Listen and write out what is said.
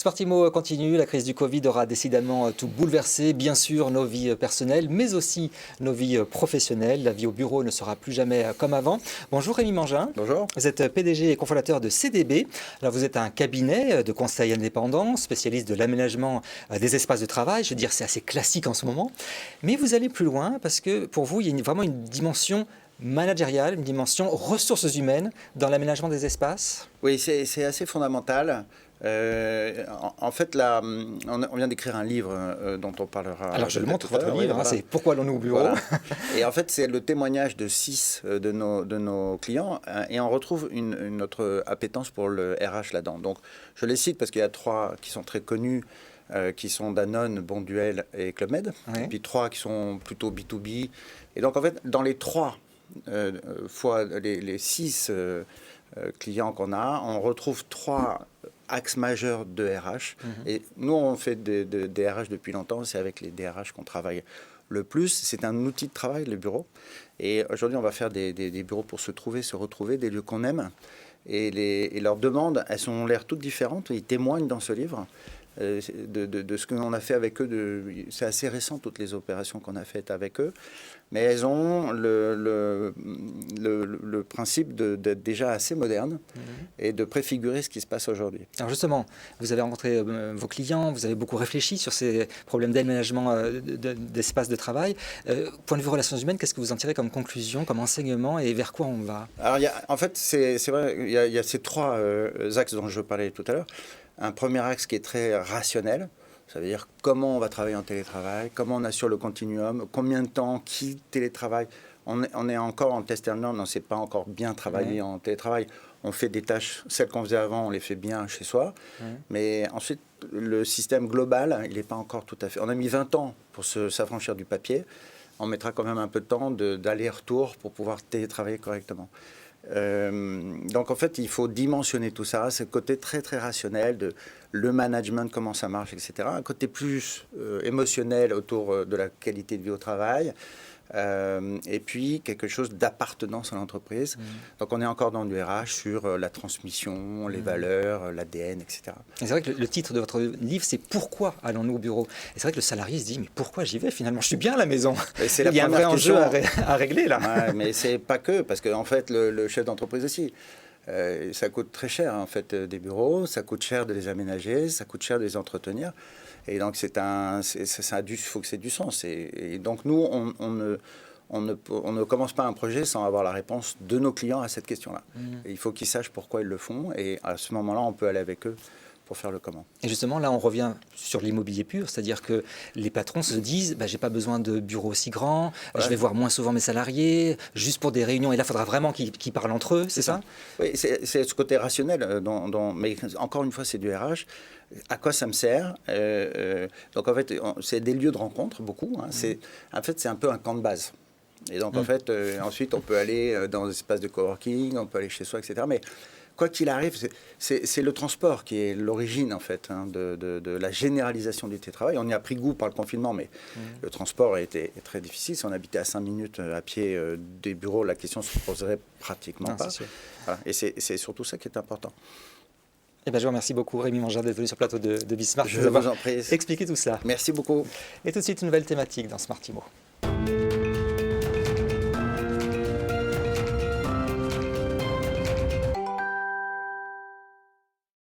Smartimo continue, la crise du Covid aura décidément tout bouleversé, bien sûr nos vies personnelles, mais aussi nos vies professionnelles. La vie au bureau ne sera plus jamais comme avant. Bonjour Rémi Mangin. Bonjour. Vous êtes PDG et cofondateur de CDB. Alors vous êtes un cabinet de conseil indépendant, spécialiste de l'aménagement des espaces de travail. Je veux dire, c'est assez classique en ce moment. Mais vous allez plus loin parce que pour vous, il y a vraiment une dimension managériale, une dimension ressources humaines dans l'aménagement des espaces. Oui, c'est assez fondamental. En fait, là, on vient d'écrire un livre dont on parlera. Alors, je le montre, votre livre, oui, voilà. C'est « Pourquoi allons-nous au bureau ?» Voilà. Et en fait, c'est le témoignage de 6 de nos clients. Et on retrouve notre appétence pour le RH là-dedans. Donc, je les cite parce qu'il y a 3 qui sont très connus, qui sont Danone, Bonduelle et Club Med. Oui. Et puis 3 qui sont plutôt B2B. Et donc, en fait, dans les 3 fois les 6 clients qu'on a, on retrouve 3 axes majeurs de RH. Et nous, on fait des RH depuis longtemps. C'est avec les DRH qu'on travaille le plus. C'est un outil de travail, les bureaux. Et aujourd'hui, on va faire des bureaux pour se trouver, se retrouver, des lieux qu'on aime. Et leurs demandes, elles ont l'air toutes différentes. Ils témoignent dans ce livre de ce qu'on a fait avec eux. C'est assez récent, toutes les opérations qu'on a faites avec eux. Mais elles ont le principe d'être déjà assez modernes et de préfigurer ce qui se passe aujourd'hui. Alors justement, vous avez rencontré vos clients, vous avez beaucoup réfléchi sur ces problèmes d'aménagement d'espace de travail. Point de vue relations humaines, qu'est-ce que vous en tirez comme conclusion, comme enseignement et vers quoi on va? Alors, en fait, c'est vrai, il y a ces 3 axes dont je parlais tout à l'heure. Un premier axe qui est très rationnel. Ça veut dire comment on va travailler en télétravail, comment on assure le continuum, combien de temps, qui télétravaille. On est encore en test and learn, on ne sait pas encore bien travailler en télétravail. On fait des tâches, celles qu'on faisait avant, on les fait bien chez soi. Mais ensuite, le système global, il n'est pas encore tout à fait... On a mis 20 ans pour s'affranchir du papier. On mettra quand même un peu de temps d'aller-retour pour pouvoir télétravailler correctement. Donc en fait, il faut dimensionner tout ça. C'est le côté très très rationnel de le management, comment ça marche, etc. Un côté plus émotionnel autour de la qualité de vie au travail. Et puis quelque chose d'appartenance à l'entreprise. Donc on est encore dans du RH sur la transmission, les valeurs, l'ADN, etc. Et c'est vrai que le titre de votre livre, c'est « Pourquoi allons-nous au bureau ?» Et c'est vrai que le salarié se dit « Mais pourquoi j'y vais finalement? Je suis bien à la maison. » Il y a un vrai enjeu à régler là. Ouais, mais c'est pas que, parce qu'en fait le chef d'entreprise aussi. Ça coûte très cher en fait des bureaux, ça coûte cher de les aménager, ça coûte cher de les entretenir. Et donc, il faut que c'est du sens. Et donc, nous, on ne commence pas un projet sans avoir la réponse de nos clients à cette question-là. Et il faut qu'ils sachent pourquoi ils le font. Et à ce moment-là, on peut aller avec eux pour faire le comment. Et justement, là, on revient sur l'immobilier pur, c'est-à-dire que les patrons se disent j'ai pas besoin de bureau aussi grand, je vais voir moins souvent mes salariés, juste pour des réunions, et là, il faudra vraiment qu'ils parlent entre eux, c'est ça? Oui, c'est ce côté rationnel, mais encore une fois, c'est du RH. À quoi ça me sert? Donc, en fait, c'est des lieux de rencontre, beaucoup. Hein. En fait, c'est un peu un camp de base. Et donc, en fait, ensuite, on peut aller dans des espaces de coworking, on peut aller chez soi, etc. Mais quoi qu'il arrive, c'est le transport qui est l'origine, en fait, de la généralisation du télétravail. On y a pris goût par le confinement, mais le transport est très difficile. Si on habitait à 5 minutes à pied des bureaux, la question ne se poserait pratiquement pas. Voilà. Et c'est surtout ça qui est important. Eh ben, je vous remercie beaucoup, Rémi Mangin, d'être venu sur le plateau de Bismart. Je vous en prie. Expliquer tout ça. Merci beaucoup. Et tout de suite, une nouvelle thématique dans Smartimo.